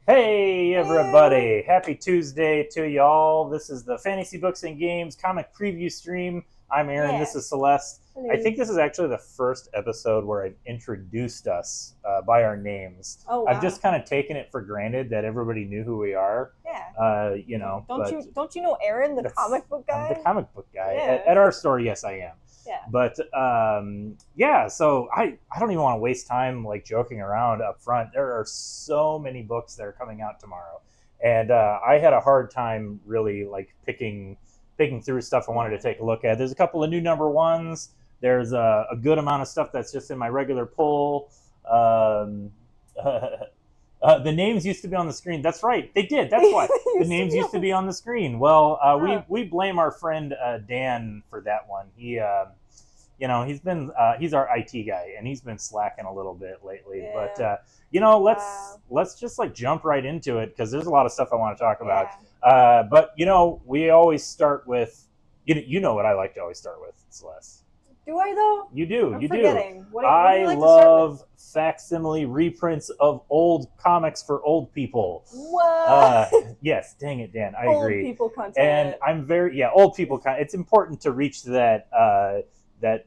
Hey Hey. everybody! Happy Tuesday to y'all. This is the Fantasy Books and Games comic preview stream. I'm Aaron. This Yeah. is Celeste. I Hello. think this is actually the first episode where I've introduced us by our names. Oh I've just wow. kind of taken it for granted that everybody knew who we are, Yeah. Don't but you know Aaron, the that's comic book I'm the guy? comic book guy Yeah. at our store. Yes, I am. Yeah. But yeah, so I don't even want to waste time like joking around up front. There are so many books that are coming out tomorrow, and I had a hard time really like picking through stuff I wanted to Yeah. take a look at. There's a couple of new number ones. There's a good amount of stuff that's just in my regular pull. Um, the names used to be on the screen. That's right, they did. That's They why the used to names be used to on be this. on the screen. Well, Huh. we blame our friend Dan for that one. He's our IT guy, and he's been slacking a little bit lately. But Yeah. let's Wow. just like jump right into it because there's a lot of stuff I want to talk about. Yeah. But we always start with you know what I like to always start with, Celeste. Do I though? I'm You do. forgetting. What do I you like to start with? love facsimile reprints of old comics for old people. What? Uh, yes, dang it, Dan, I Old agree. people And content. I'm very old people kind. It's important to reach that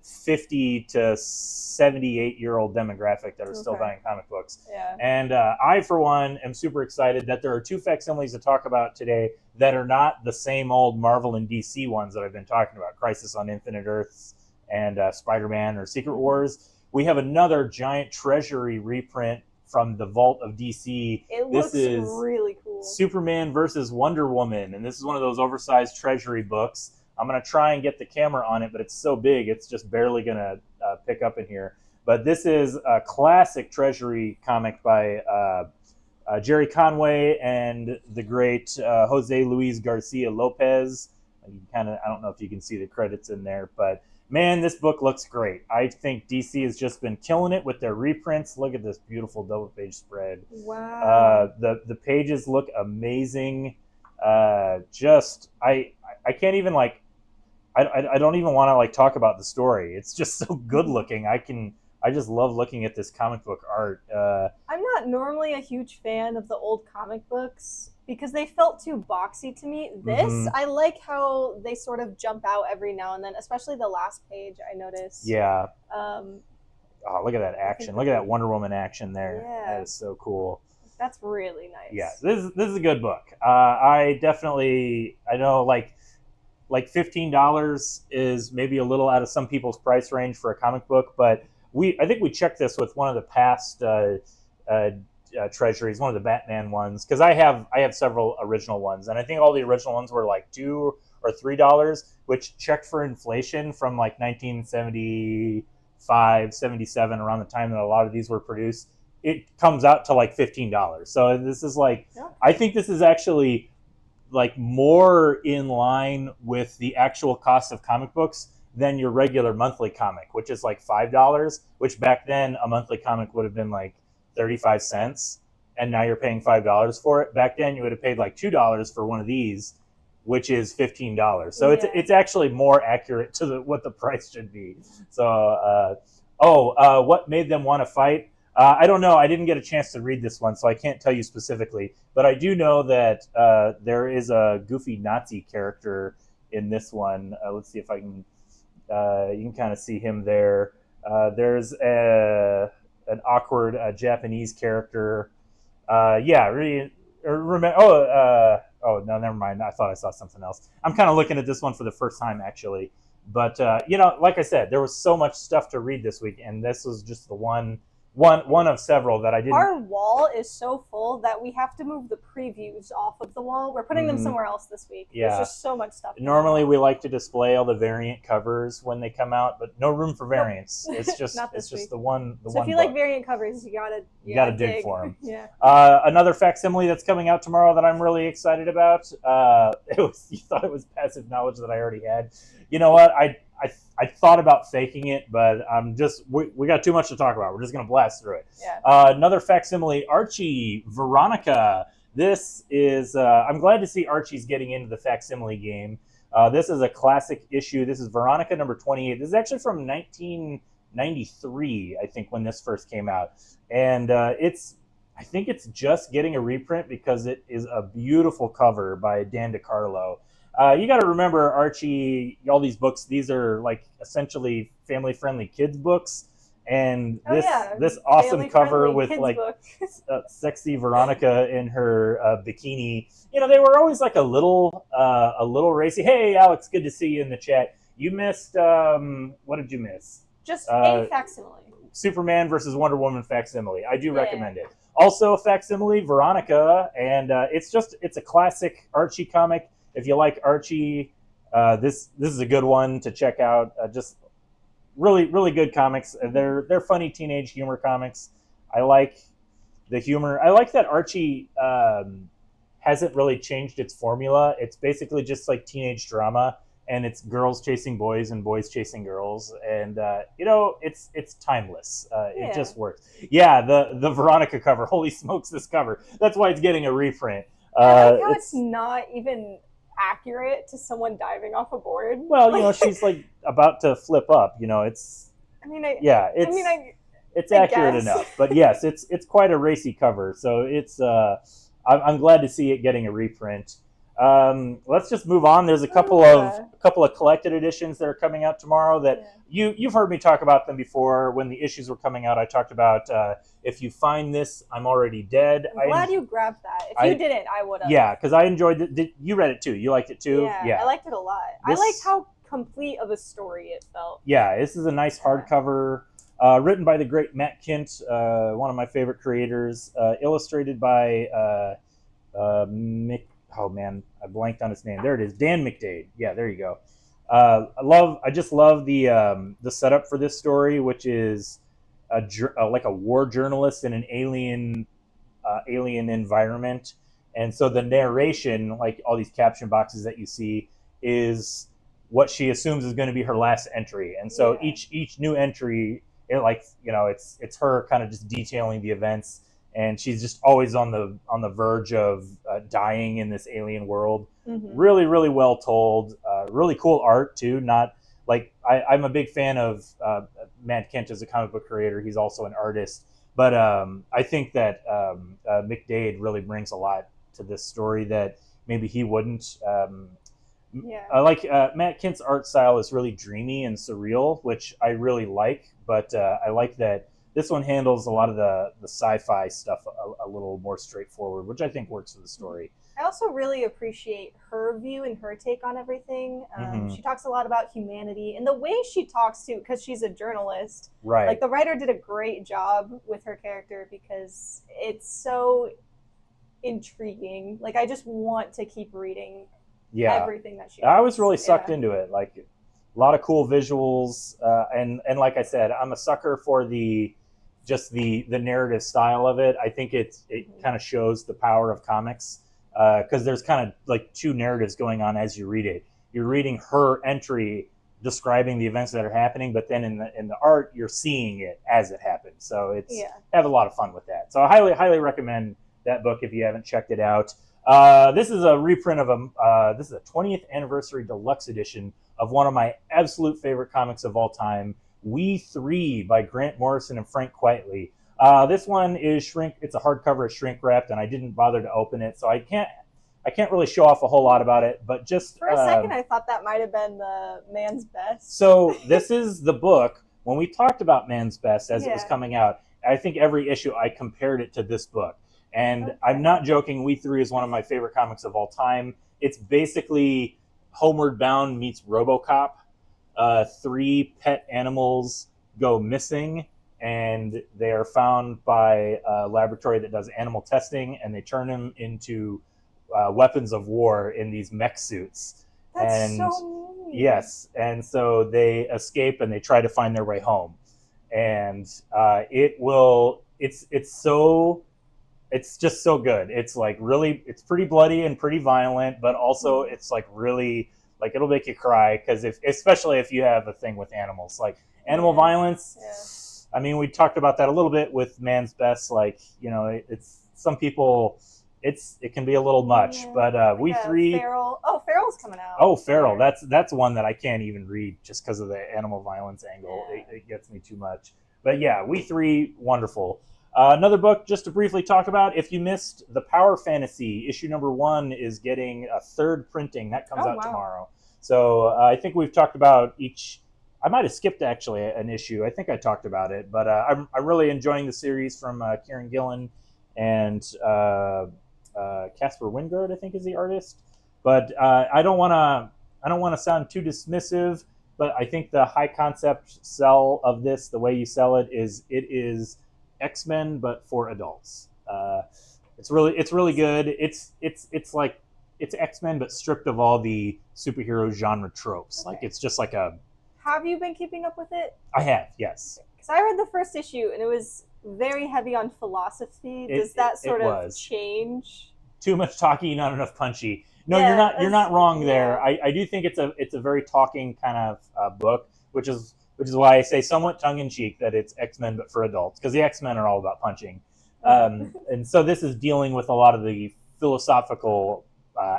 50 to 78-year-old demographic that are still Okay. buying comic books. Yeah. And I, for one, am super excited that there are two facsimiles to talk about today that are not the same old Marvel and DC ones that I've been talking about, Crisis on Infinite Earths and Spider-Man or Secret Mm-hmm. Wars. We have another giant treasury reprint from the Vault of DC. It This looks is really cool. Superman versus Wonder Woman, and this is one of those oversized treasury books. I'm gonna try and get the camera on it, but it's so big, it's just barely gonna pick up in here. But this is a classic treasury comic by Jerry Conway and the great Jose Luis Garcia Lopez. You I don't know if you can see the credits in there, but man, this book looks great. I think DC has just been killing it with their reprints. Look at this beautiful double page spread. Wow. The pages look amazing. I can't even like I don't even want to like talk about the story. It's just so good looking. I just love looking at this comic book art. I'm not normally a huge fan of the old comic books because they felt too boxy to me. This, Mm-hmm. I like how they sort of jump out every now and then, especially the last page I noticed. Yeah. Um, Oh, look at that I think action! that Look at that they, Wonder Woman action there. That yeah, is so cool. that's really Yeah, nice. this is a good book. I know like $15 is maybe a little out of some people's price range for a comic book, but I think we checked this with one of the past uh, treasuries, one of the Batman ones, because I have several original ones, and I think all the original ones were like $2 or $3, which checked for inflation from like 1975, 77, around the time that a lot of these were produced. It comes out to like $15. So this is like Yeah. I think this is actually like more in line with the actual cost of comic books than your regular monthly comic, which is like $5, which back then a monthly comic would have been like 35 cents, and now you're paying $5 for it. Back then you would have paid like $2 for one of these, which is $15. So Yeah. it's actually more accurate to what the price should be. So what made them want to fight? I don't know. I didn't get a chance to read this one, so I can't tell you specifically. But I do know that there is a goofy Nazi character in this one. Let's see if I can. You can kind of see him there. There's an awkward Japanese character. Yeah, really. Remember? Oh no, never mind. I thought I saw something else. I'm kind of looking at this one for the first time actually. But like I said, there was so much stuff to read this week, and this was just the one of several that I didn't. Our wall is so full that we have to move the previews off of the wall. We're putting them Mm, somewhere else this week. There's yeah. just so much stuff going Normally on. we like to display all the variant covers when they come out, but no room for Nope. variants. It's just Not this week. the So if one you like book. variant covers, You you got to gotta dig dig. for them. Yeah. Another facsimile that's coming out tomorrow that I'm really excited about. You thought it was passive knowledge that I already had. You know what? I thought about faking it, but we got too much to talk about. We're just gonna blast through it. Yeah. Another facsimile, Archie Veronica. This is I'm glad to see Archie's getting into the facsimile game. This is a classic issue. This is Veronica number 28. This is actually from 1993, I think, when this first came out, and I think it's just getting a reprint because it is a beautiful cover by Dan DeCarlo. You got to remember, Archie, all these books, these are like essentially family-friendly kids books. And this awesome cover with like sexy Veronica in her bikini, they were always like a little racy. Hey, Alex, good to see you in the chat. You missed what did you miss? Just a facsimile. Superman versus Wonder Woman facsimile. I do recommend it. Also, facsimile Veronica, and it's a classic Archie comic. If you like Archie, this is a good one to check out. Just really, really good comics. They're funny teenage humor comics. I like the humor. I like that Archie hasn't really changed its formula. It's basically just like teenage drama, and it's girls chasing boys and boys chasing girls, and it's timeless. It just works. Yeah, the Veronica cover. Holy smokes, this cover! That's why it's getting a reprint. I like how it's not even accurate to someone diving off a board. Well, she's like about to flip up. It's. It's accurate enough, but yes, it's quite a racy cover. So it's. I'm glad to see it getting a reprint. Let's just move on. There's a couple of collected editions that are coming out tomorrow that you've heard me talk about them before. When the issues were coming out, I talked about If You Find This, I'm Already Dead. I'm glad you grabbed that. If you didn't, I would have. Yeah, because I enjoyed it. You read it too. You liked it too? Yeah. I liked it a lot. I liked how complete of a story it felt. Yeah, this is a nice hardcover. Written by the great Matt Kindt, one of my favorite creators. Illustrated by Mick. Oh man, I blanked on his name. There it is, Dan McDade. Yeah, there you go. I just love the setup for this story, which is like a war journalist in an alien environment, and so the narration, like all these caption boxes that you see, is what she assumes is going to be her last entry, and so each new entry, it's her kind of just detailing the events. And she's just always on the verge of dying in this alien world. Mm-hmm. Really, really well told. Really cool art too. Not like I'm a big fan of Matt Kindt as a comic book creator. He's also an artist, but I think that McDade really brings a lot to this story that maybe he wouldn't. I like Matt Kindt's art style is really dreamy and surreal, which I really like. But I like that. This one handles a lot of the sci-fi stuff a little more straightforward, which I think works for the story. I also really appreciate her view and her take on everything. She talks a lot about humanity and the way she talks too, because she's a journalist. Right. Like the writer did a great job with her character because it's so intriguing. Like I just want to keep reading everything that she writes. I was really sucked into it. Like a lot of cool visuals, and like I said, I'm a sucker for the narrative style of it. I think it kind of shows the power of comics because there's kind of like two narratives going on as you read it. You're reading her entry describing the events that are happening, but then in the art you're seeing it as it happens. So it's have a lot of fun with that. So I highly recommend that book if you haven't checked it out. This is a reprint of this is a 20th anniversary deluxe edition of one of my absolute favorite comics of all time, We Three by Grant Morrison and Frank Quitely. This one is shrink. It's a hardcover, shrink wrapped, and I didn't bother to open it, so I can't really show off a whole lot about it. But just for a second, I thought that might have been the Man's Best. So this is the book. When we talked about Man's Best as it was coming out, I think every issue I compared it to this book. And I'm not joking. We Three is one of my favorite comics of all time. It's basically Homeward Bound meets RoboCop. 3 pet animals go missing, and they are found by a laboratory that does animal testing, and they turn them into weapons of war in these mech suits. That's so neat. Yes, and so they escape and they try to find their way home. And it's just so good. It's like really, it's pretty bloody and pretty violent, but also it's like really, like it'll make you cry because especially if you have a thing with animals, like animal violence. Yeah. I mean, we talked about that a little bit with Man's Best. Like, it's some people, it can be a little much, but We Three. Feral. Oh, Feral's coming out. Oh, Feral. That's one that I can't even read just because of the animal violence angle. Yeah. It gets me too much. But yeah, We Three, wonderful. Another book just to briefly talk about, if you missed The Power Fantasy, issue number 1 is getting a 3rd printing. That comes out tomorrow. So I think we've talked about each. I might have skipped actually an issue. I think I talked about it, but I'm really enjoying the series from Kieran Gillen and Casper Wingard, I think is the artist. But I don't want to sound too dismissive, but I think the high concept sell of this, the way you sell it is X-Men but for adults. It's really good. It's like it's X-Men but stripped of all the superhero genre tropes. Okay. Like it's just like a. Have you been keeping up with it? I have, yes. Because I read the first issue and it was very heavy on philosophy. Does that sort of change? Too much talky, not enough punchy. No, Yeah, you're not wrong yeah. there. I do think it's a very talking kind of book, which is why I say somewhat tongue in cheek that it's X-Men but for adults, because the X-Men are all about punching, and so this is dealing with a lot of the philosophical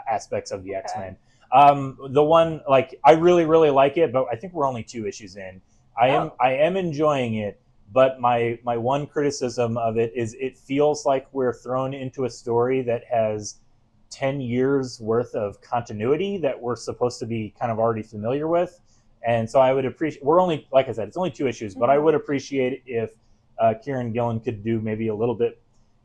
aspects of the X-Men. The one, like, I really like it, but I think we're only 2 issues in. I am enjoying it, but my one criticism of it is it feels like we're thrown into a story that has 10 years worth of continuity that we're supposed to be kind of already familiar with. And so I would appreciate, we're only, like I said, it's only 2 issues, but I would appreciate if Kieran Gillen could do maybe a little bit,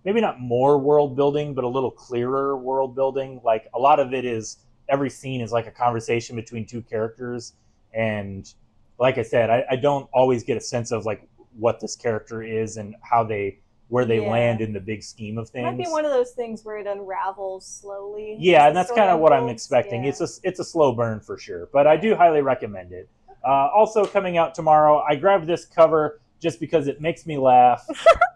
maybe not more world building, but a little clearer world building. Like a lot of it is, every scene is like a conversation between 2 characters. And like I said, I don't always get a sense of like what this character is and where they land in the big scheme of things. It might be one of those things where it unravels slowly. Yeah, and that's kind of what I'm expecting. Yeah. It's a slow burn for sure, but I do highly recommend it. Also coming out tomorrow, I grabbed this cover just because it makes me laugh.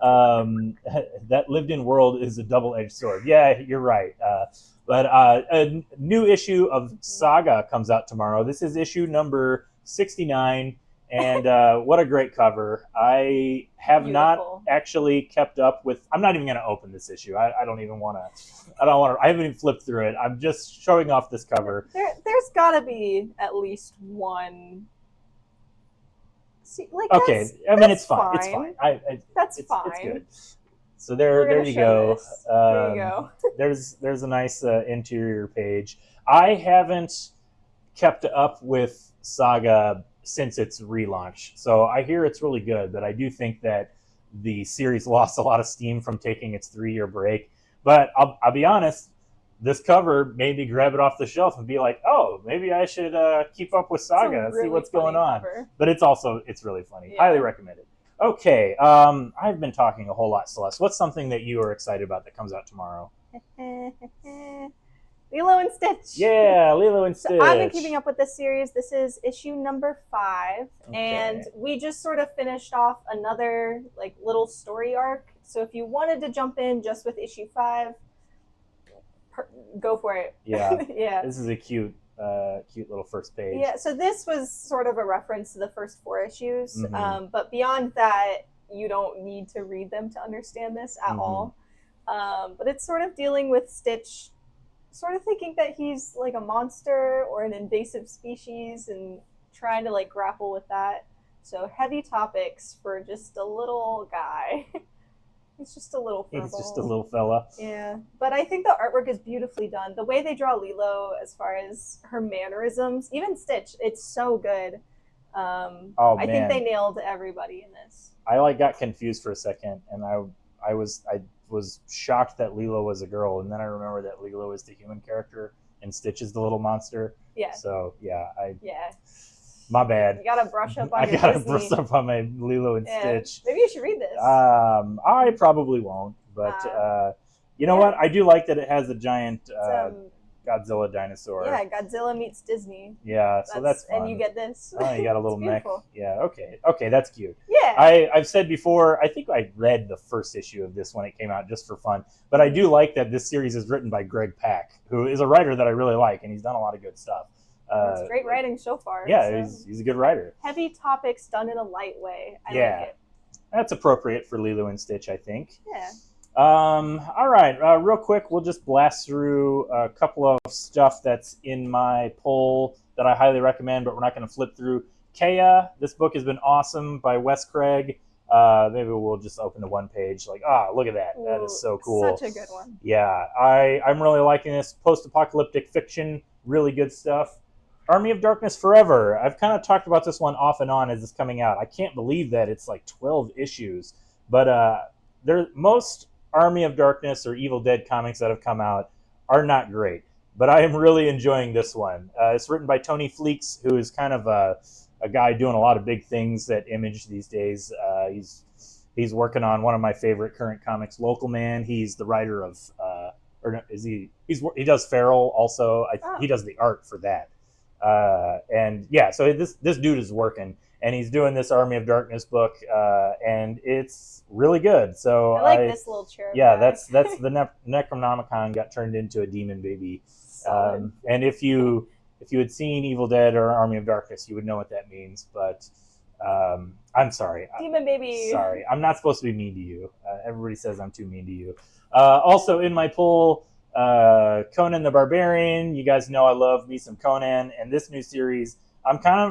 That lived-in world is a double-edged sword. Yeah, you're right. But a new issue of Saga comes out tomorrow. This is issue number 69. And what a great cover. I have not actually kept up with. I'm not even going to open this issue. I don't even want to. I haven't even flipped through it. I'm just showing off this cover. There's got to be at least one. See, like, okay, I mean it's fine. It's fine. That's fine. It's good. So there you go. There you go. There's a nice interior page. I haven't kept up with Saga since its relaunch, so I hear it's really good, but I do think that the series lost a lot of steam from taking its 3-year break. But I'll be honest, this cover made me grab it off the shelf and be like, oh, maybe I should keep up with Saga, really see what's going on. Cover. But it's really funny. Yeah. Highly recommend it. Okay, I've been talking a whole lot, Celeste. What's something that you are excited about that comes out tomorrow? Lilo and Stitch. Yeah, Lilo and Stitch. So I've been keeping up with this series. This is issue number 5, and we just sort of finished off another like little story arc. So if you wanted to jump in just with issue 5, go for it. Yeah, yeah. This is a cute little first page. Yeah. So this was sort of a reference to the first 4 issues, but beyond that, you don't need to read them to understand this at all. But it's sort of dealing with Stitch sort of thinking that he's like a monster or an invasive species and trying to like grapple with that. So heavy topics for just a little guy. He's just a little furball. He's just a little fella. Yeah. But I think the artwork is beautifully done. The way they draw Lilo as far as her mannerisms, even Stitch, it's so good. I think they nailed everybody in this. I like got confused for a second, and I was shocked that Lilo was a girl, and then I remember that Lilo is the human character and Stitch is the little monster. Yeah. So yeah. My bad. You gotta brush up on your Disney. I gotta brush up on my Lilo and Stitch. Maybe you should read this. I probably won't, but you know what? I do like that it has a giant Godzilla dinosaur. Yeah, Godzilla meets Disney. Yeah, so that's fun. And you get this. Oh, you got a little mech. Yeah, okay, that's cute. Yeah. I've said before, I think I read the first issue of this when it came out just for fun, but I do like that this series is written by Greg Pak, who is a writer that I really like, and he's done a lot of good stuff. It's great writing so far. Yeah, he's a good writer. Heavy topics done in a light way. I like it. That's appropriate for Lilo and Stitch, I think. Yeah. All right, real quick, we'll just blast through a couple of stuff that's in my poll that I highly recommend, but we're not going to flip through. Kea, this book has been awesome by Wes Craig. Maybe we'll just open to one page. Like, look at that. That is so cool. Such a good one. Yeah, I'm really liking this post-apocalyptic fiction. Really good stuff. Army of Darkness Forever. I've kind of talked about this one off and on as it's coming out. I can't believe that it's like 12 issues. But most Army of Darkness or Evil Dead comics that have come out are not great. But I am really enjoying this one. It's written by Tony Fleecs, who is kind of a guy doing a lot of big things at Image these days. He's working on one of my favorite current comics, Local Man. He's the writer of, he does Feral also. He does the art for that. And yeah, so this dude is working, and he's doing this Army of Darkness book, and it's really good. So I like this little cherub. Yeah, that's the Necronomicon got turned into a demon baby. And if you had seen Evil Dead or Army of Darkness, you would know what that means. But I'm sorry, demon baby. Sorry, I'm not supposed to be mean to you. Everybody says I'm too mean to you. Also in my poll, Conan the Barbarian. You guys know I love me some Conan, and this new series, I'm kind of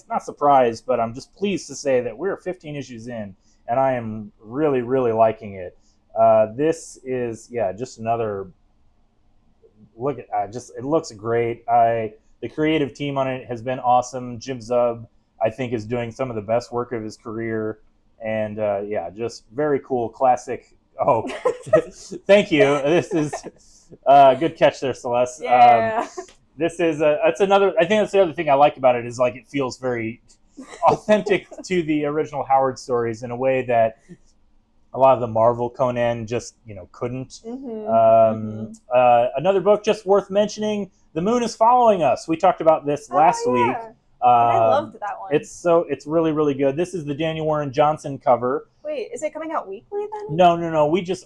not surprised, but I'm just pleased to say that we're 15 issues in, and I am really, really liking it. This is, just another look at. It looks great. The creative team on it has been awesome. Jim Zub, I think, is doing some of the best work of his career, and just very cool, classic. Oh, thank you. This is good catch there, Celeste. Yeah. This is that's another. I think that's the other thing I like about it is like it feels very authentic to the original Howard stories in a way that a lot of the Marvel Conan just couldn't. Another book just worth mentioning: The Moon is Following Us. We talked about this last week. I loved that one. It's really, really good. This is the Daniel Warren Johnson cover. Wait, is it coming out weekly then? No.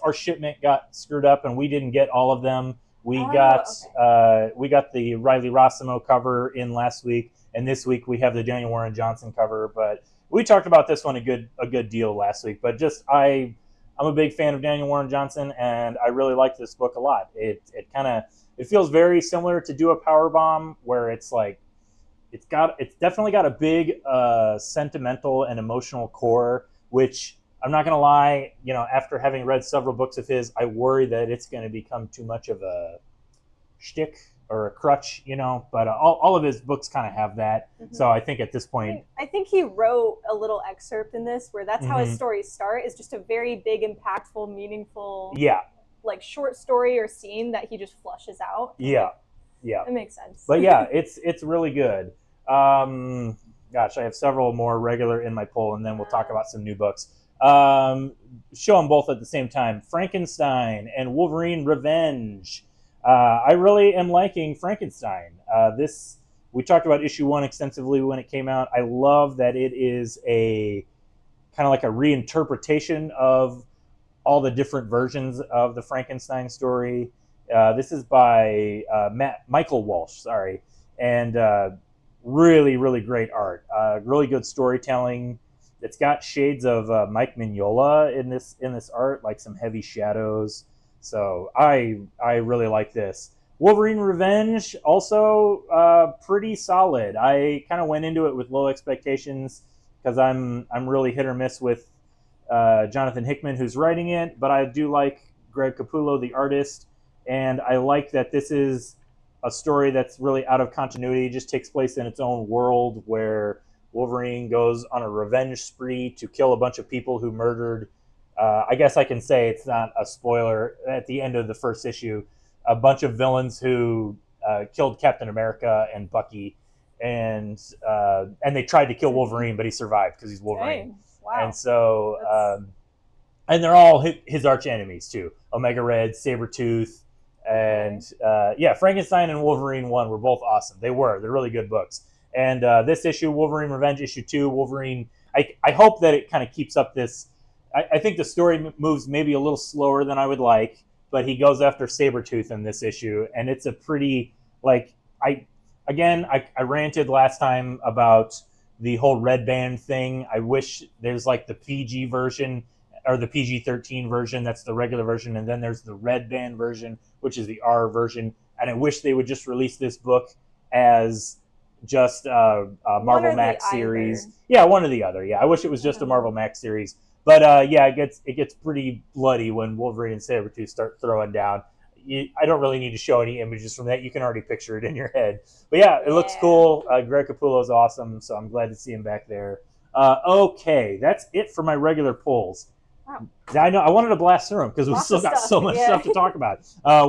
Our shipment got screwed up and we didn't get all of them. We got the Riley Rossimo cover in last week, and this week we have the Daniel Warren Johnson cover. But we talked about this one a good deal last week. But I'm a big fan of Daniel Warren Johnson, and I really like this book a lot. It feels very similar to Do a Powerbomb, where it's like it's definitely got a big sentimental and emotional core, which I'm not going to lie, after having read several books of his, I worry that it's going to become too much of a shtick or a crutch, but all of his books kind of have that. Mm-hmm. So I think at this point... I think he wrote a little excerpt in this where that's how his stories start, is just a very big, impactful, meaningful like short story or scene that he just flushes out. Yeah. It makes sense. But yeah, it's really good. Gosh, I have several more regular in my poll, and then we'll talk about some new books. Show them both at the same time. Frankenstein and Wolverine Revenge. I really am liking Frankenstein. We talked about issue 1 extensively when it came out. I love that it is a kind of like a reinterpretation of all the different versions of the Frankenstein story. This is by Michael Walsh, and really, really great art. Really good storytelling. It's got shades of Mike Mignola in this art, like some heavy shadows. So I really like this. Wolverine Revenge, also pretty solid. I kind of went into it with low expectations because I'm really hit or miss with Jonathan Hickman, who's writing it, but I do like Greg Capullo, the artist, and I like that this is a story that's really out of continuity. It just takes place in its own world where Wolverine goes on a revenge spree to kill a bunch of people who murdered, I guess I can say it's not a spoiler, at the end of the first issue, a bunch of villains who killed Captain America and Bucky, and they tried to kill Wolverine, but he survived because he's Wolverine. Dang. Wow. And so, and they're all his arch enemies too. Omega Red, Sabretooth, and Frankenstein and Wolverine 1 were both awesome. They're really good books. And this issue, Wolverine Revenge, issue 2, Wolverine, I hope that it kind of keeps up this. I think the story moves maybe a little slower than I would like, but he goes after Sabretooth in this issue, and it's a pretty, I ranted last time about the whole Red Band thing. I wish there's like the PG version or the PG-13 version, that's the regular version, and then there's the Red Band version, which is the R version, and I wish they would just release this book as just a One Marvel or the Max either. series. Yeah, one or the other. Yeah, I wish it was just a Marvel Max series. But yeah, it gets pretty bloody when Wolverine and Sabretooth start throwing down. I don't really need to show any images from that. You can already picture it in your head. But yeah, it looks Yeah. cool. Greg Capullo's awesome, so I'm glad to see him back there. Okay, that's it for my regular polls. Wow. I know I wanted to blast through them because we Lots still of got stuff, so much yeah. stuff to talk about.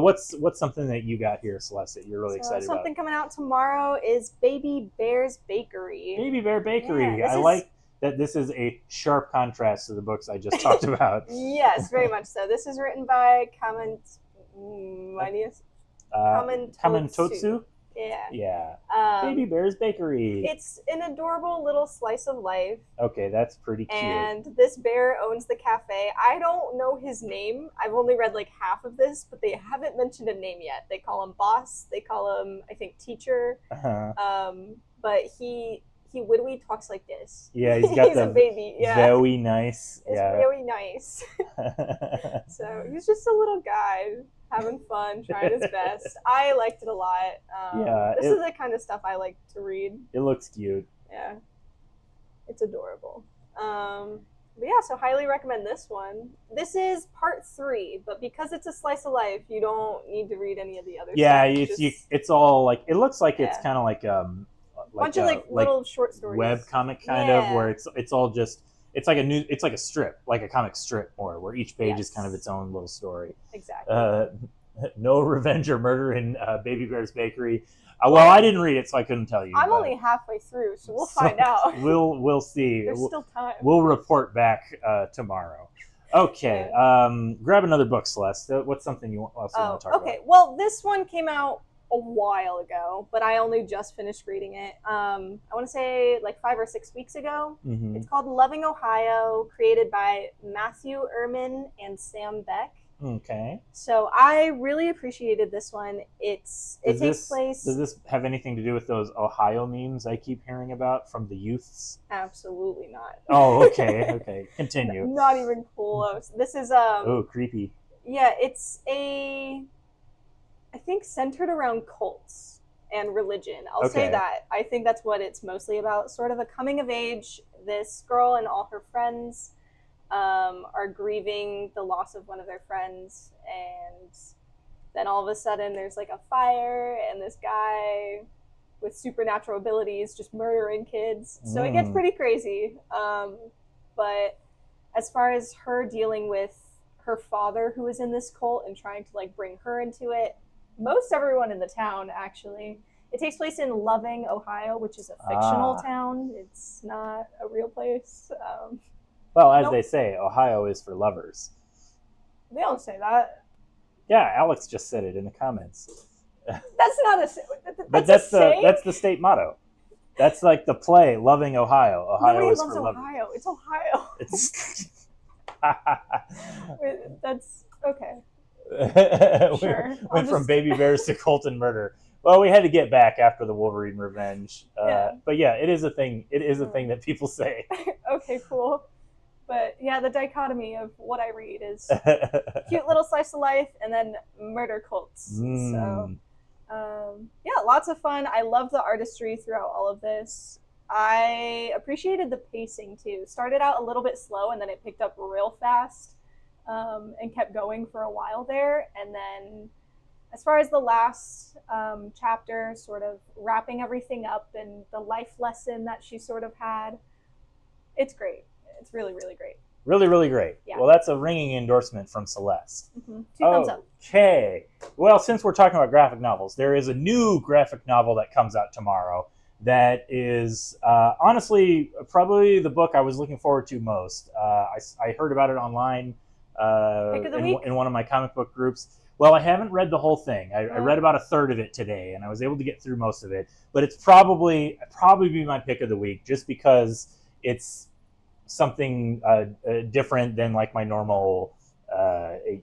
What's something that you got here, Celeste, that you're really excited about? Something coming out tomorrow is Baby Bear's Bakery. Baby Bear Bakery. Yeah, like that this is a sharp contrast to the books I just talked about. Yes, very much so. This is written by Kamen-Totsu. Yeah. Yeah. Baby Bear's Bakery. It's an adorable little slice of life. Okay, that's pretty cute. And this bear owns the cafe. I don't know his name. I've only read like half of this, but they haven't mentioned a name yet. They call him boss. They call him, I think, teacher. Uh-huh. But he literally talks like this. Yeah, he's got a baby. Yeah. very nice. It's really nice. So he's just a little guy having fun, trying his best. I liked it a lot. This is the kind of stuff I like to read. It looks cute. Yeah, it's adorable. But yeah, so highly recommend this one. This is part 3, but because it's a slice of life, you don't need to read any of the other stuff. It's all like, it looks like it's kind of like bunch of like little short stories, web comic kind of, where it's all just, it's like a strip, like a comic strip more, where each page is kind of its own little story. Exactly. No revenge or murder in Baby Bear's Bakery. Well, I didn't read it, so I couldn't tell you. I'm only halfway through, so we'll find out. We'll see. There's still time. We'll report back tomorrow. Okay. Grab another book, Celeste. What's something you also want to talk about? Okay. Well, this one came out a while ago, but I only just finished reading it. I want to say like 5 or 6 weeks ago. Mm-hmm. It's called Loving Ohio, created by Matthew Ehrman and Sam Beck. Okay. So I really appreciated this one. It takes place. Does this have anything to do with those Ohio memes I keep hearing about from the youths? Absolutely not. Oh, okay. Okay. Continue. Not even close. This is oh, creepy. Yeah, it's I think centered around cults and religion. I'll say that. I think that's what it's mostly about. Sort of a coming of age. This girl and all her friends are grieving the loss of one of their friends, and then all of a sudden there's like a fire, and this guy with supernatural abilities just murdering kids. So it gets pretty crazy. But as far as her dealing with her father, who is in this cult, and trying to like bring her into it, most everyone in the town actually. It takes place in Loving, Ohio, which is a fictional town. It's not a real place. Well, as they say, Ohio is for lovers. They don't say that. Yeah, Alex just said it in the comments. That's not a. But that's the state motto. That's like the play, Loving Ohio. Ohio Nobody is loves for lovers. Ohio. It's Ohio. That's okay. Sure. Went from baby bears to Colton murder. Well, we had to get back after the Wolverine revenge. But yeah, it is a thing. It is a thing that people say. Okay, cool. But yeah, the dichotomy of what I read is cute little slice of life and then murder cults. So yeah, lots of fun. I love the artistry throughout all of this. I appreciated the pacing too. Started out a little bit slow and then it picked up real fast and kept going for a while there. And then as far as the last chapter, sort of wrapping everything up and the life lesson that she sort of had, it's great. It's really, really great. Really, really great. Yeah. Well, that's a ringing endorsement from Celeste. Mm-hmm. 2 thumbs up. Okay. Well, since we're talking about graphic novels, there is a new graphic novel that comes out tomorrow that is honestly probably the book I was looking forward to most. I heard about it online in one of my comic book groups. Well, I haven't read the whole thing. I read about a third of it today, and I was able to get through most of it. But it's probably be my pick of the week, just because it's something different than like my normal. I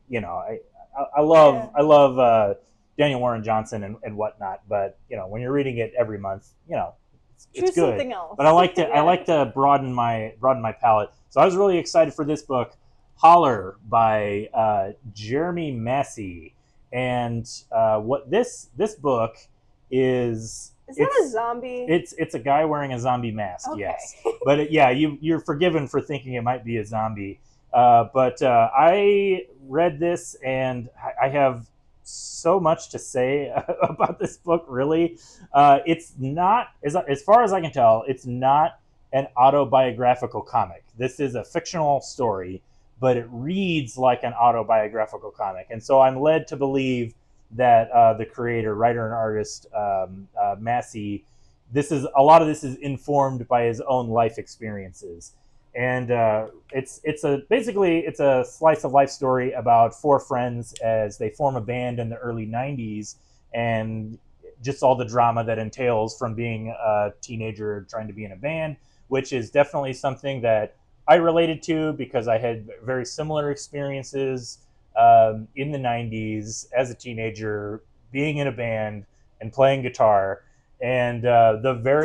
love Daniel Warren Johnson and whatnot, but when you're reading it every month, it's Choose good. Something else. But I like to broaden my palette. So I was really excited for this book, Holler by Jeremy Massey, and what this book is Is that a zombie? It's a guy wearing a zombie mask. Okay. Yes, but you're forgiven for thinking it might be a zombie. But I read this and I have so much to say about this book. Really, it's not as far as I can tell, it's not an autobiographical comic. This is a fictional story, but it reads like an autobiographical comic, and so I'm led to believe that the creator, writer, and artist Massie, a lot of this is informed by his own life experiences, and it's basically a slice of life story about four friends as they form a band in the early '90s, and just all the drama that entails from being a teenager trying to be in a band, which is definitely something that I related to because I had very similar experiences in the '90s as a teenager, being in a band and playing guitar. And Do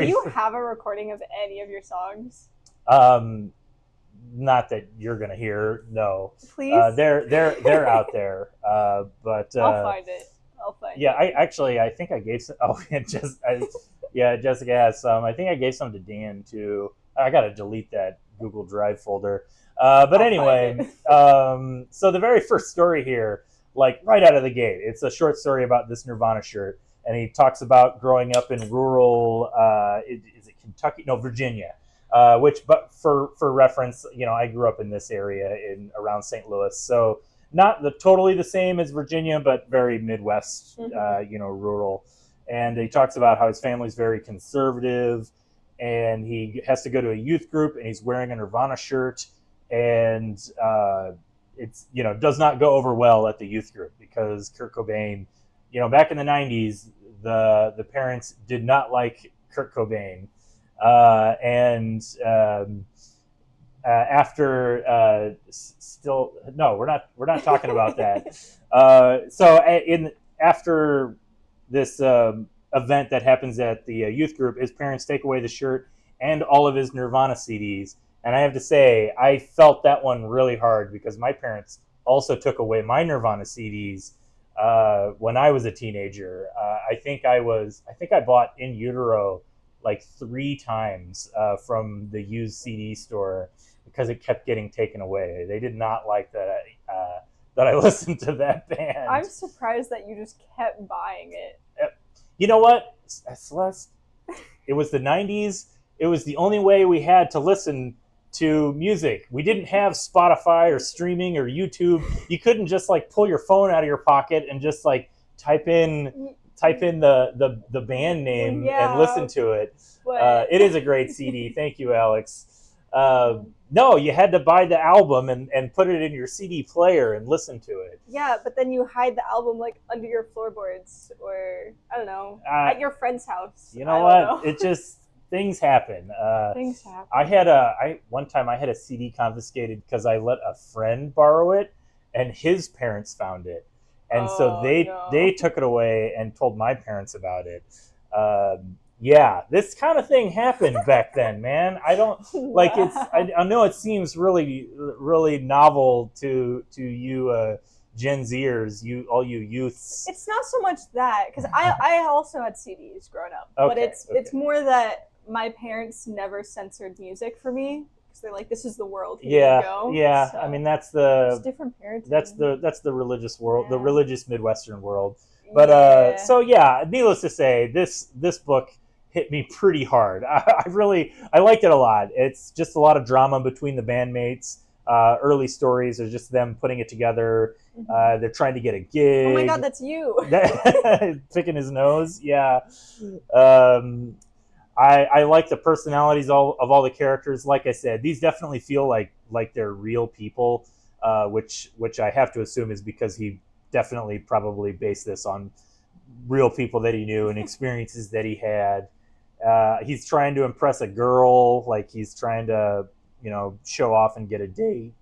you have a recording of any of your songs? Not that you're gonna hear. No, please. They're out there. But I'll find it. Yeah, I think I gave some. Oh, Jessica has some. I think I gave some to Dan too. I gotta delete that Google Drive folder. But anyway, so the very first story here, like right out of the gate, it's a short story about this Nirvana shirt, and he talks about growing up in rural, is it Kentucky? No, Virginia. But for reference, I grew up in this area around St. Louis, so not totally the same as Virginia, but very Midwest, rural. And he talks about how his family's very conservative, and he has to go to a youth group, and he's wearing a Nirvana shirt, and it's does not go over well at the youth group because Kurt Cobain, back in the '90s, the parents did not like Kurt Cobain, and after still no, we're not talking about that. After this event that happens at the youth group, his parents take away the shirt and all of his Nirvana CDs. And I have to say, I felt that one really hard because my parents also took away my Nirvana CDs when I was a teenager. I think I bought In Utero like 3 times from the used CD store because it kept getting taken away. They did not like that I listened to that band. I'm surprised that you just kept buying it. You know what, Celeste? It was the '90s. It was the only way we had to listen to music. We didn't have Spotify or streaming or YouTube. You couldn't just like pull your phone out of your pocket and just like type in the band name and listen to it. It is a great CD. Thank you, Alex. No, you had to buy the album and put it in your CD player and listen to it. Yeah, but then you hide the album like under your floorboards or I don't know, at your friend's house. You know what? It just things happen. Things happen. One time I had a CD confiscated because I let a friend borrow it, and his parents found it, and so they took it away and told my parents about it. Yeah, this kind of thing happened back then, man. I don't like it's. I know it seems really, really novel to you Gen Zers, all you youths. It's not so much that because I also had CDs growing up, but it's more that my parents never censored music for me because they're like, this is the world. Here you go. Yeah. So, I mean, that's the different parenting. That's the religious world, the religious Midwestern world. But so yeah, needless to say, this book hit me pretty hard. I liked it a lot. It's just a lot of drama between the bandmates. Early stories are just them putting it together. They're trying to get a gig. Oh my God, that's you. Picking his nose. Yeah. I like the personalities of all the characters. Like I said, these definitely feel like they're real people, which I have to assume is because he definitely probably based this on real people that he knew and experiences that he had. He's trying to impress a girl, like he's trying to, show off and get a date.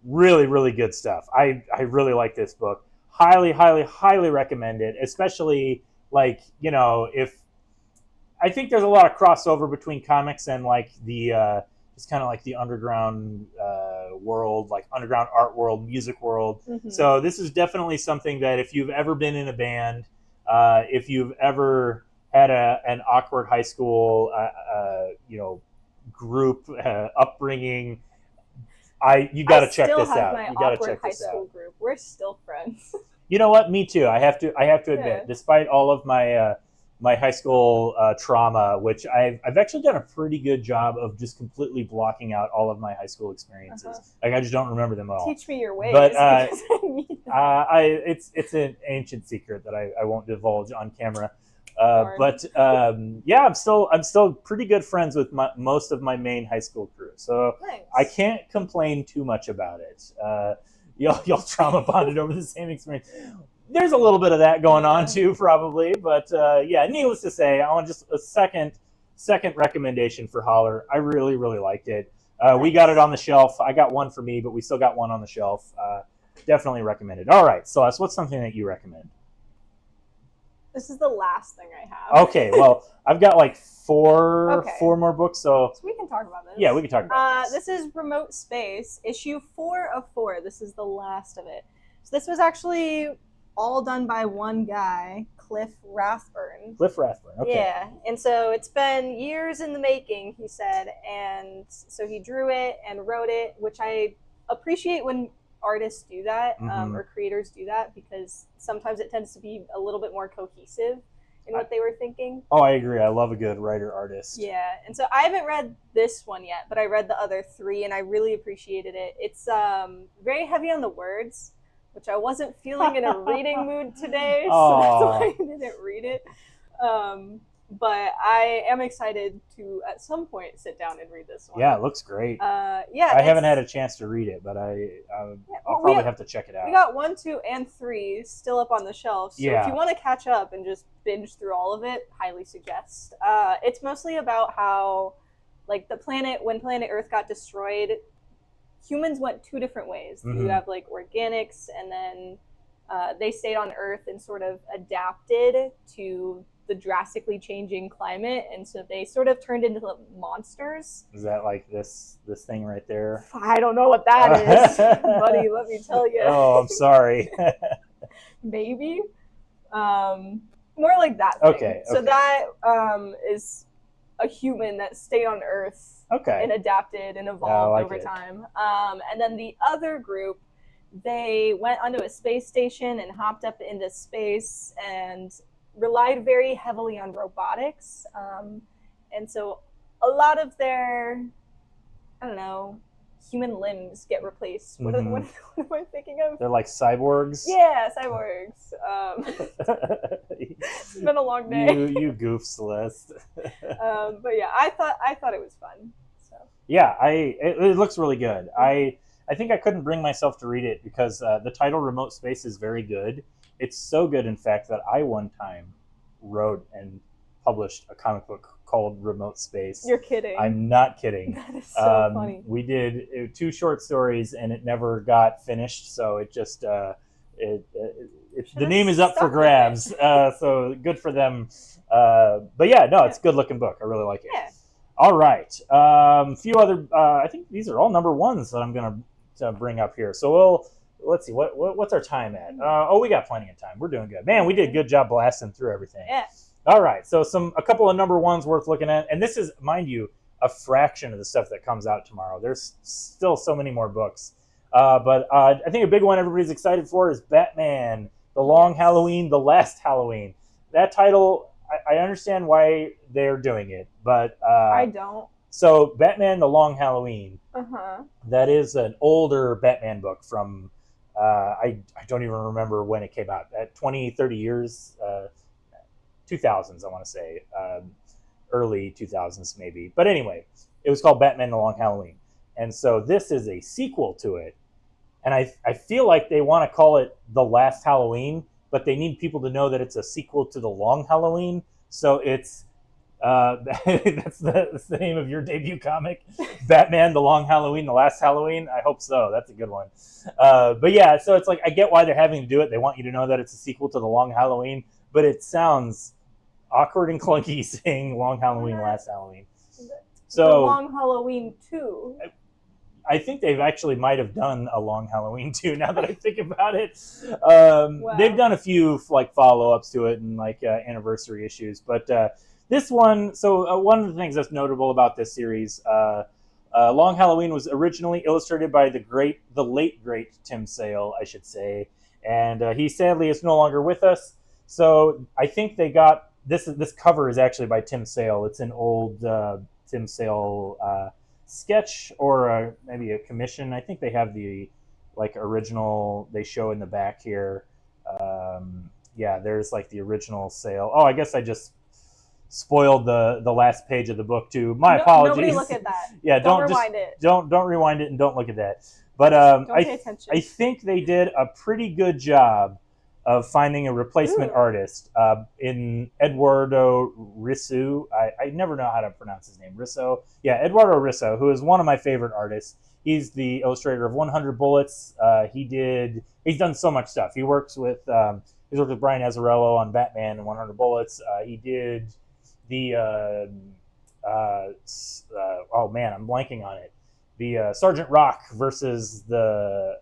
Really, really good stuff. I really like this book. Highly, highly, highly recommend it, especially if I think there's a lot of crossover between comics and like the just kind of like the underground world, like underground art world, music world. So this is definitely something that if you've ever been in a band, if you've ever had an awkward high school, group upbringing. You got to check still this have out. my You got to awkward check high this school out. group. We're still friends. You know what? Me too. I have to admit, Yeah. despite all of my my high school trauma, which I've actually done a pretty good job of just completely blocking out all of my high school experiences. Uh-huh. Like I just don't remember them at all. Teach me your ways. But, because I need them. It's an ancient secret that I won't divulge on camera. Darn. But yeah, I'm still pretty good friends with most of my main high school crew. So Nice. I can't complain too much about it. Y'all trauma bonded over the same experience. There's a little bit of that going on too, probably. But yeah, needless to say, I want just a second recommendation for Holler. I really, really liked it. We got it on the shelf. I got one for me, but we still got one on the shelf. Definitely recommended. All right, Celeste, what's something that you recommend? This is the last thing I have. Okay, well, I've got like four Okay. more books, so So we can talk about this. yeah, we can talk about this. This is Remote Space, issue 4 of 4. This is the last of it. So this was actually all done by one guy, Cliff Rathburn. Cliff Rathburn. Okay. Yeah, and so it's been years in the making, he said, and so he drew it and wrote it, which I appreciate when artists do that, Mhm. or creators do that, because sometimes it tends to be a little bit more cohesive in what they were thinking. Oh, I agree. I love a good writer artist. Yeah, and so I haven't read this one yet, but I read the other 3, and I really appreciated it. It's very heavy on the words, which I wasn't feeling in a reading mood today, so that's why I didn't read it. But I am excited to, at some point, sit down and read this one. Yeah, it looks great. Yeah, I haven't had a chance to read it, but I'll probably have to check it out. We got 1, 2, and 3 still up on the shelf. So Yeah. if you want to catch up and just binge through all of it, highly suggest. It's mostly about how, like, when planet Earth got destroyed, humans went 2 different ways. Mhm. You have like organics, and then they stayed on Earth and sort of adapted to the drastically changing climate, and so they sort of turned into monsters. Is that like this thing right there? I don't know what that is, buddy. Let me tell you. Oh, I'm sorry. Maybe more like that thing. Okay, So okay. that is a human that stayed on Earth Okay. and adapted and evolved like over it. time. And then the other group, they went onto a space station and hopped up into space and relied very heavily on robotics. And so a lot of their, I don't know, human limbs get replaced. What, Mhm. what am I thinking of? They're like cyborgs. Yeah, cyborgs. It's been a long day. you goof, Celeste. But yeah, I thought it was fun. So Yeah, it looks really good. I think I couldn't bring myself to read it because the title Remote Space is very good. It's so good, in fact, that I one time wrote and published a comic book called Remote Space. you're kidding. I'm not kidding. That is so funny. We did 2 short stories, and it never got finished. So it just the name is up for stuck with grabs. So good for them. But yeah, no, it's a good looking book. I really like it. Yeah. All right. A few other. I think these are all number ones that I'm gonna bring up here. So let's see. What's our time at? We got plenty of time. We're doing good. Man, we did a good job blasting through everything. Yeah. All right. So a couple of number ones worth looking at, and this is, mind you, a fraction of the stuff that comes out tomorrow. There's still so many more books. But I think a big one everybody's excited for is Batman: The Long Halloween, The Last Halloween. That title, I understand why they're doing it, but I don't. so Batman: The Long Halloween. Uh-huh. That is an older Batman book from I don't even remember when it came out. 20, 30 years, 2000s, I want to say, early 2000s maybe. But anyway, it was called Batman: The Long Halloween, and so this is a sequel to it. And I feel like they want to call it The Last Halloween, but they need people to know that it's a sequel to The Long Halloween. So it's that's the name of your debut comic, Batman: The Long Halloween, The Last Halloween. I hope so. That's a good one. But yeah, so it's like I get why they're having to do it. They want you to know that it's a sequel to The Long Halloween, but it sounds awkward and clunky saying Long Halloween, Last Halloween. The So Long Halloween 2. I think they've actually might have done a Long Halloween too. Now that I think about it, Wow. they've done a few like follow-ups to it and like anniversary issues. But this one, so one of the things that's notable about this series, Long Halloween was originally illustrated by the late great Tim Sale, I should say, and he sadly is no longer with us. So I think they got this. This cover is actually by Tim Sale. It's an old Tim Sale sketch or maybe a commission. I think they have the like original they show in the back here. Yeah, there's like the original Sale. Oh, I guess I just spoiled the last page of the book too. My apologies. Nobody look at that. Yeah, don't rewind it. Don't rewind it and don't look at that. But don't pay attention. I think they did a pretty good job of finding a replacement artist in Eduardo Risso. I never know how to pronounce his name. Risso. Yeah, Eduardo Risso, who is one of my favorite artists. He's the illustrator of 100 Bullets. He's done so much stuff. He works with Brian Azzarello on Batman and 100 Bullets. He did the oh man, I'm blanking on it. The Sergeant Rock versus the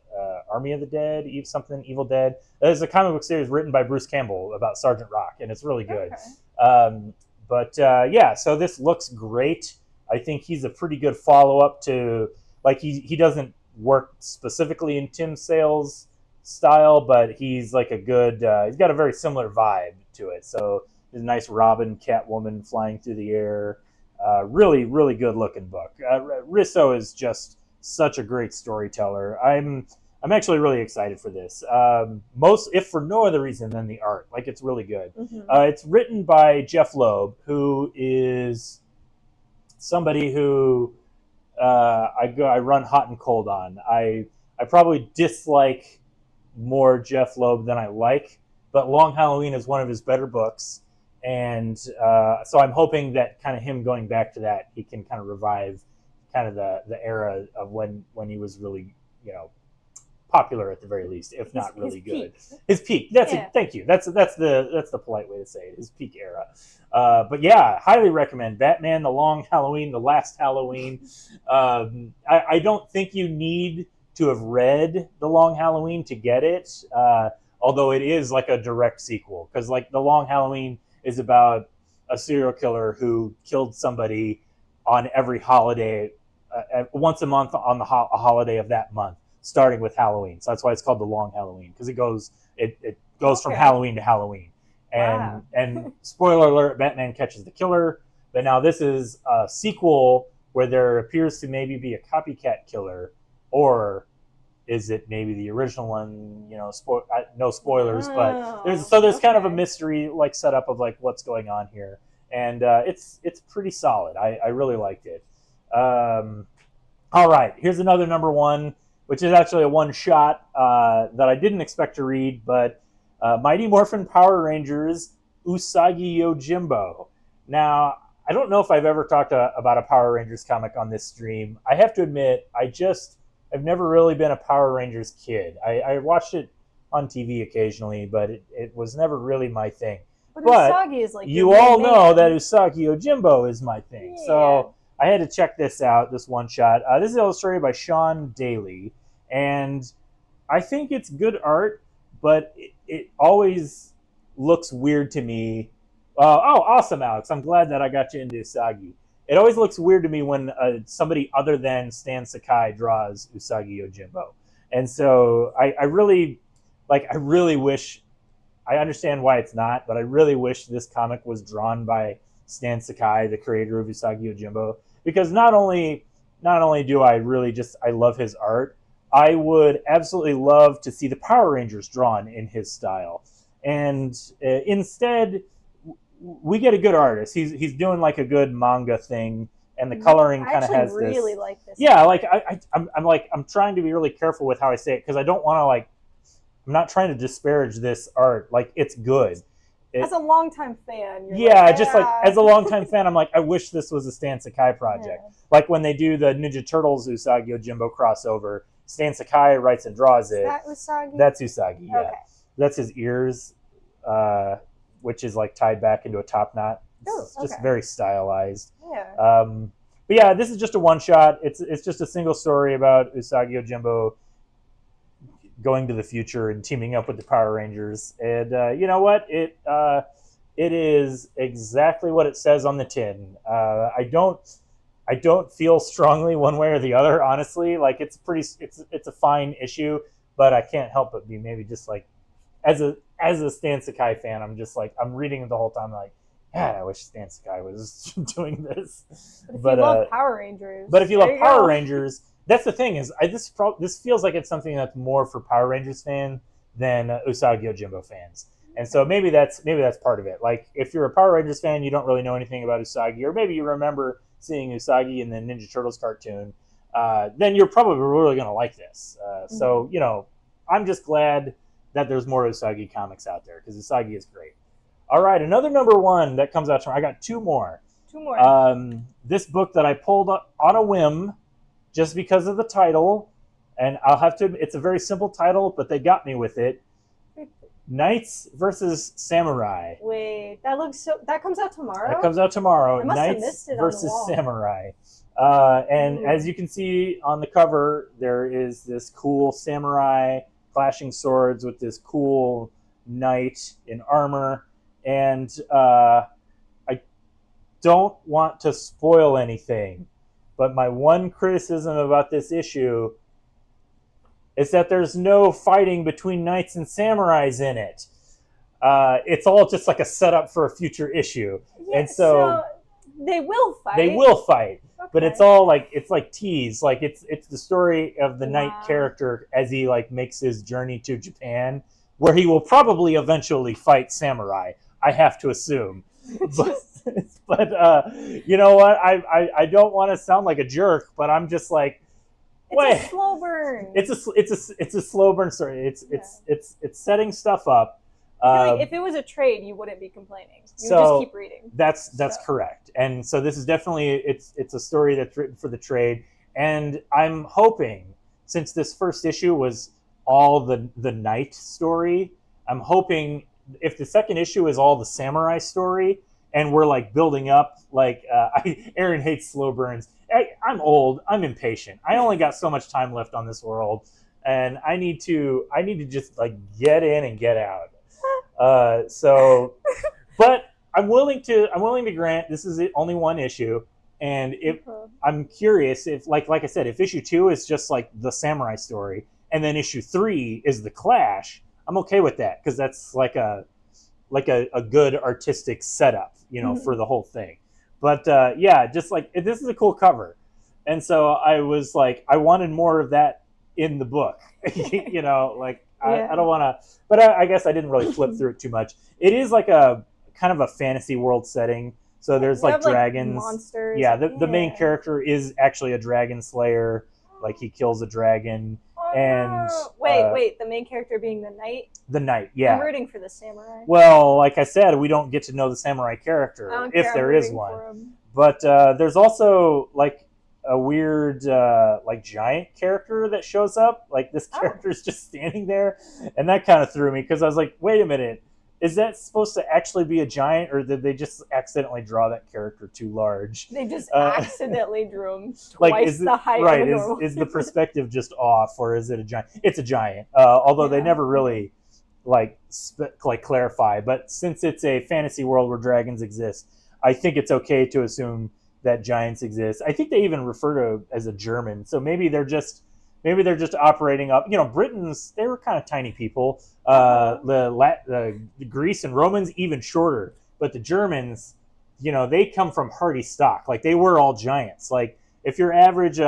Army of the Dead, Evil Dead. There's a comic book series written by Bruce Campbell about Sergeant Rock, and it's really good. Okay. Yeah, so this looks great. I think he's a pretty good follow-up to, like, he doesn't work specifically in Tim Sale's style, but he's like a good, he's got a very similar vibe to it. So there's a nice Robin, Catwoman flying through the air. Really, really good looking book. Risso is just such a great storyteller. I'm actually really excited for this. If for no other reason than the art. Like, it's really good. Mm-hmm. It's written by Jeff Loeb, who is somebody who I run hot and cold on. I probably dislike more Jeff Loeb than I like, but Long Halloween is one of his better books. And so I'm hoping that kind of him going back to that, he can kind of revive kind of the era of when he was really, popular at the very least, if not really good. His peak. Thank you. That's the polite way to say it. His peak era. But yeah, highly recommend Batman: The Long Halloween, The Last Halloween. I don't think you need to have read The Long Halloween to get it, although it is like a direct sequel, because like The Long Halloween is about a serial killer who killed somebody on every holiday, once a month on a holiday of that month, starting with Halloween. So that's why it's called The Long Halloween, because it goes from Halloween to Halloween. And spoiler alert, Batman catches the killer. But now this is a sequel where there appears to maybe be a copycat killer, or is it maybe the original one? No spoilers, but there's kind of a mystery like setup of like what's going on here, and it's pretty solid. I really liked it. All right, here's another number one, which is actually a one shot that I didn't expect to read, but Mighty Morphin Power Rangers Usagi Yojimbo. Now, I don't know if I've ever talked about a Power Rangers comic on this stream. I have to admit, I've never really been a Power Rangers kid. I watched it on TV occasionally, but it was never really my thing. But Usagi is like you all know that Usagi Yojimbo is my thing. Yeah. So I had to check this out, this one shot. This is illustrated by Sean Daly, and I think it's good art, but it always looks weird to me. Oh, awesome, Alex. I'm glad that I got you into Usagi. It always looks weird to me when somebody other than Stan Sakai draws Usagi Yojimbo. And so I really wish, I understand why it's not, but I really wish this comic was drawn by Stan Sakai, the creator of Usagi Yojimbo, because not only do I really I love his art, I would absolutely love to see the Power Rangers drawn in his style. And instead, we get a good artist. He's doing like a good manga thing, and the coloring kind of has this. I really like this. Yeah, like I'm trying to be really careful with how I say it, because I don't want to I'm not trying to disparage this art. Like, it's good. As a longtime fan, as a longtime fan, I'm like, I wish this was a Stan Sakai project. Yeah. Like when they do the Ninja Turtles Usagi Yojimbo crossover, Stan Sakai writes and draws it. Is that Usagi? That's Usagi. Yeah, okay. That's his ears, which is like tied back into a top knot. It's just very stylized. Yeah. But yeah, this is just a one shot. It's just a single story about Usagi Yojimbo going to the future and teaming up with the Power Rangers. And you know what? It is exactly what it says on the tin. I don't feel strongly one way or the other, honestly. Like it's a fine issue, but I can't help but be maybe just like as a Stan Sakai fan, I'm just like I'm reading it the whole time like, God, I wish Stan Sakai was doing this. But if you love Power Rangers, but if you love Power Rangers, that's the thing is this feels like it's something that's more for Power Rangers fans than Usagi Yojimbo fans. And so maybe that's part of it. Like if you're a Power Rangers fan, you don't really know anything about Usagi, or maybe you remember seeing Usagi in the Ninja Turtles cartoon, then you're probably really going to like this. So you know, I'm just glad that there's more Usagi comics out there because Usagi is great. All right, another number one that comes out tomorrow. I got two more. This book that I pulled up on a whim, just because of the title, and I'll have to. It's a very simple title, but they got me with it. Knights versus Samurai. Wait, that comes out tomorrow? That comes out tomorrow. I must have Knights missed it versus on the wall. Samurai. And as you can see on the cover, there is this cool samurai clashing swords with this cool knight in armor. And I don't want to spoil anything, but my one criticism about this issue is that there's no fighting between knights and samurais in it. It's all just like a setup for a future issue. Yeah, and so they will fight. They will fight. Okay. But it's all like tease. Like it's the story of the knight character as he like makes his journey to Japan, where he will probably eventually fight samurai. I have to assume. But you know what? I don't want to sound like a jerk, but I'm just like, it's a slow burn. It's a slow burn story. It's setting stuff up. Like if it was a trade, you wouldn't be complaining. You would just keep reading. That's correct. And so this is definitely it's a story that's written for the trade. And I'm hoping, since this first issue was all the knight story, I'm hoping if the second issue is all the samurai story, and we're like building up, like Aaron hates slow burns. I'm old. I'm impatient. I only got so much time left on this world, and I need to just like get in and get out. But I'm willing to grant this is only one issue, and I'm curious if like I said, if issue 2 is just like the samurai story, and then issue 3 is the clash, I'm okay with that because that's like a good artistic setup, you know, for the whole thing. But yeah, just like this is a cool cover, and so I was like, I wanted more of that in the book, you know, like I don't want to, but I guess I didn't really flip through it too much. It is like a kind of a fantasy world setting, so there's like dragons, monsters. Yeah, the main character is actually a dragon slayer, like he kills a dragon. And wait, the main character being the knight? The knight, yeah. I'm rooting for the samurai. Well, like I said, we don't get to know the samurai character if there is one. But there's also like a weird like giant character that shows up. Like this character's just standing there, and that kind of threw me because I was like, wait a minute, is that supposed to actually be a giant, or did they just accidentally draw that character too large? They just accidentally drew him twice the height. Right? Is the perspective just off, or is it a giant? It's a giant. Although they never really like clarify. But since it's a fantasy world where dragons exist, I think it's okay to assume that giants exist. I think they even refer to as a German, so maybe they're just operating up. You know, Britons, they were kind of tiny people. The Greece and Romans even shorter, but the Germans, you know, they come from hardy stock. Like they were all giants. Like if you're average,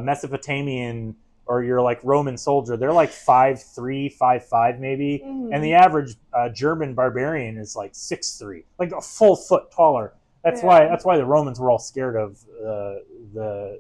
Mesopotamian or you're like Roman soldier, they're like 5'3", 5'5", maybe, and the average German barbarian is like 6'3", like a full foot taller. That's why the Romans were all scared of the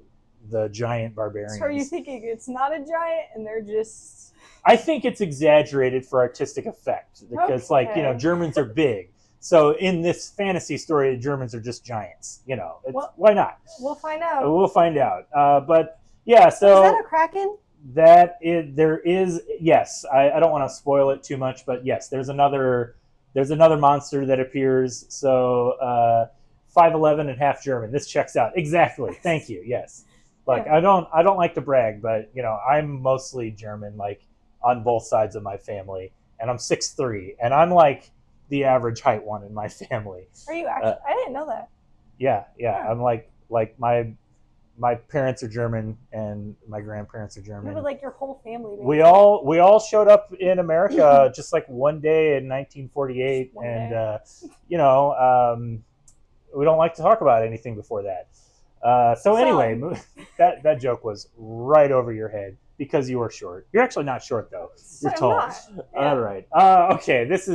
giant barbarians. So are you thinking it's not a giant and they're just... I think it's exaggerated for artistic effect because, like, you know, Germans are big. So in this fantasy story, the Germans are just giants. You know, why not? We'll find out. We'll find out. But yeah, so... Is that a Kraken? There is, yes. I don't want to spoil it too much, but yes, there's another monster that appears. So 5'11" and half German. This checks out exactly. Thank you. Yes. Like Yeah. I don't like to brag, but I'm mostly German, like on both sides of my family, and I'm 6'3", and I'm like the average height one in my family. Are you actually? I didn't know that. Yeah. Huh. I'm like my parents are German and my grandparents are You German. have like your whole family. We all showed up in America just like one day in 1948, One and day. we don't like to talk about anything before that. So anyway, that joke was right over your head because you are short. You're actually not short though. You're I'm tall. not. Yeah. All right. Okay. This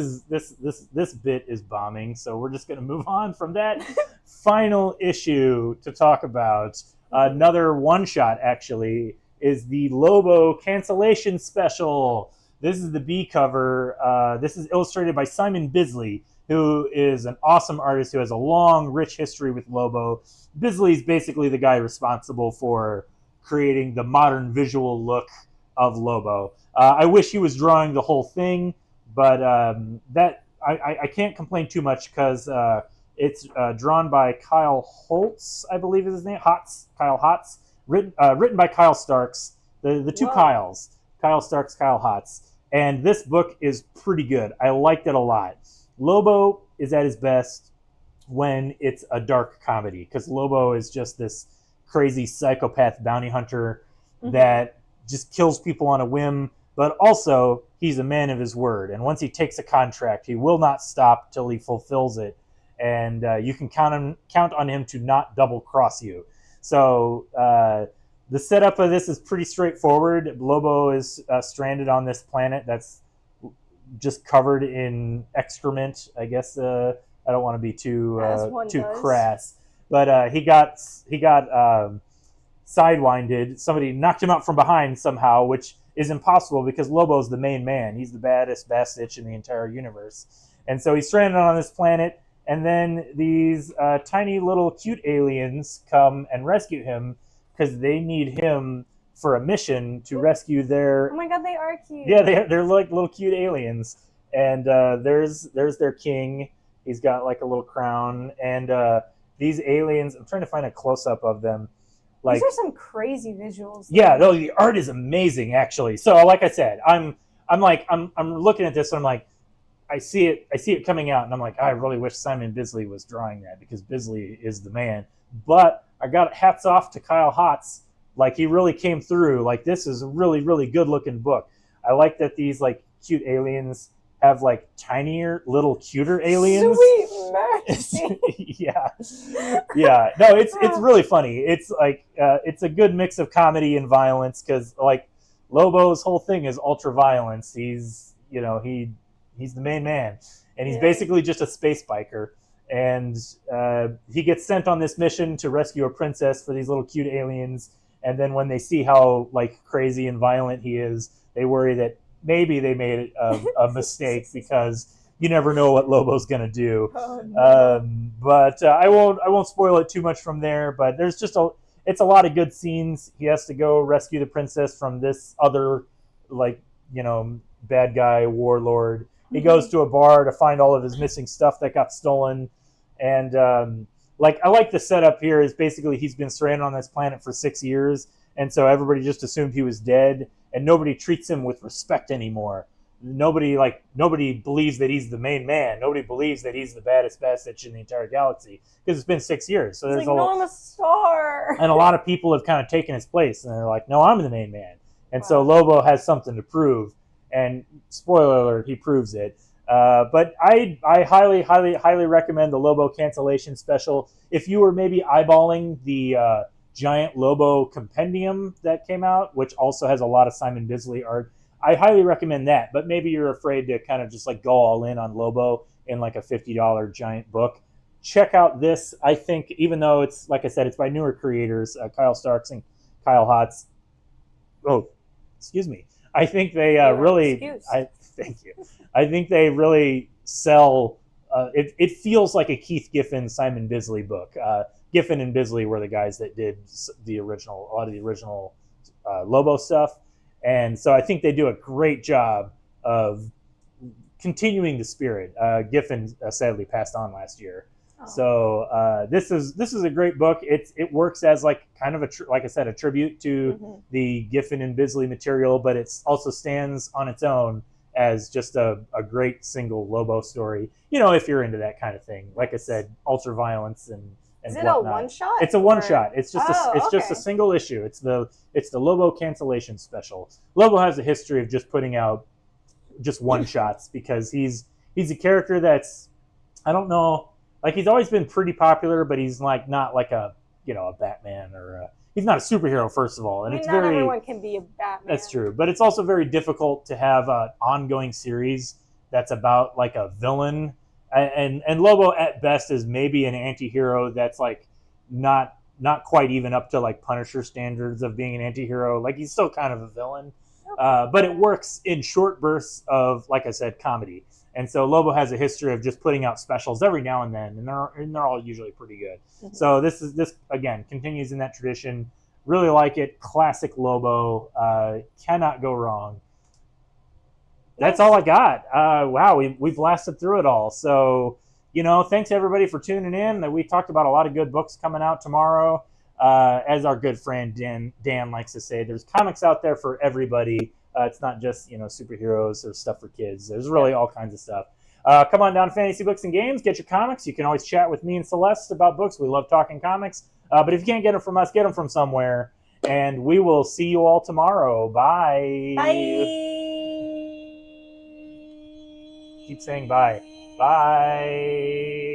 bit is bombing, so we're just gonna move on from that. Final issue to talk about. Another one shot actually is the Lobo cancellation special. This is the B cover. This is illustrated by Simon Bisley, who is an awesome artist who has a long, rich history with Lobo. Bisley's basically the guy responsible for creating the modern visual look of Lobo. I wish he was drawing the whole thing, but I can't complain too much because it's drawn by Kyle Holtz, I believe is his name. Kyle Hotz. Written by Kyle Starks. The two Whoa. Kyles. Kyle Starks, Kyle Hotz. And this book is pretty good. I liked it a lot. Lobo is at his best when it's a dark comedy, because Lobo is just this crazy psychopath bounty hunter that just kills people on a whim, but also he's a man of his word. And once he takes a contract, he will not stop till he fulfills it. And you can count on him to not double cross you. So the setup of this is pretty straightforward. Lobo is stranded on this planet that's just covered in excrement. I guess I don't want to be too crass, but he got sidewinded. Somebody knocked him out from behind somehow, which is impossible because Lobo's the main man. He's the baddest Bastitch in the entire universe, and so he's stranded on this planet. And then these tiny little cute aliens come and rescue him because they need him for a mission to rescue their... Oh my god, they are cute. Yeah, they're like little cute aliens. And there's their king. He's got like a little crown. And these aliens, I'm trying to find a close-up of them. Like, these are some crazy visuals. Yeah, no, the art is amazing, actually. So, like I said, I'm looking at this and I'm like, I see it coming out, and I'm like, I really wish Simon Bisley was drawing that because Bisley is the man. But I got hats off to Kyle Hotz. Like, he really came through. Like, this is a really, really good looking book. I like that these like cute aliens have like tinier, little cuter aliens. Sweet mercy. Yeah. No, it's really funny. It's like it's a good mix of comedy and violence because like Lobo's whole thing is ultra violence. He's the main man, and he's basically just a space biker. And he gets sent on this mission to rescue a princess for these little cute aliens. And then when they see how like crazy and violent he is, they worry that maybe they made a mistake because you never know what Lobo's gonna do. Oh, no. But I won't spoil it too much from there. But there's just it's a lot of good scenes. He has to go rescue the princess from this other bad guy warlord. He goes to a bar to find all of his missing stuff that got stolen. And I like the setup here is basically he's been stranded on this planet for 6 years. And so everybody just assumed he was dead, and nobody treats him with respect anymore. Nobody believes that he's the main man. Nobody believes that he's the baddest Bastitch in the entire galaxy because it's been 6 years. So there's I'm a star. And a lot of people have kind of taken his place, and they're like, no, I'm the main man. And so Lobo has something to prove. And spoiler alert, he proves it. But I highly, highly, highly recommend the Lobo cancellation special. If you were maybe eyeballing the giant Lobo compendium that came out, which also has a lot of Simon Bisley art, I highly recommend that. But maybe you're afraid to kind of just like go all in on Lobo in like a $50 giant book. Check out this. I think even though it's, like I said, it's by newer creators, Kyle Starks and Kyle Hotz. Oh, excuse me. I think they thank you. I think they really sell. It feels like a Keith Giffen, Simon Bisley book. Giffen and Bisley were the guys that did a lot of the original Lobo stuff, and so I think they do a great job of continuing the spirit. Giffen sadly passed on last year, Oh. So this is a great book. It works as like kind of like I said, a tribute to the Giffen and Bisley material, but it also stands on its own as just a great single Lobo story. You know, if you're into that kind of thing. Like I said, ultra violence and Is it whatnot. a one shot? It's a one shot. It's just just a okay. single issue. It's the Lobo cancellation special. Lobo has a history of just putting out just one shots because he's a character that's, I don't know, like he's always been pretty popular, but he's like not like a Batman or he's not a superhero, first of all, and I mean, it's not very everyone can be a Batman. That's true, but it's also very difficult to have an ongoing series that's about like a villain, and Lobo at best is maybe an anti-hero that's like not quite even up to like Punisher standards of being an anti-hero. Like he's still kind of a villain, but it works in short bursts of, like I said, comedy. And so Lobo has a history of just putting out specials every now and then, and they're all usually pretty good. Mm-hmm. So this again continues in that tradition. Really like it. Classic Lobo. Cannot go wrong. That's all I got. Wow, we blasted through it all. So, thanks everybody for tuning in. We talked about a lot of good books coming out tomorrow. As our good friend Dan likes to say, there's comics out there for everybody. It's not just, superheroes or stuff for kids. There's really all kinds of stuff. Come on down to Fantasy Books and Games. Get your comics. You can always chat with me and Celeste about books. We love talking comics. But if you can't get them from us, get them from somewhere. And we will see you all tomorrow. Bye. Bye. Keep saying bye. Bye.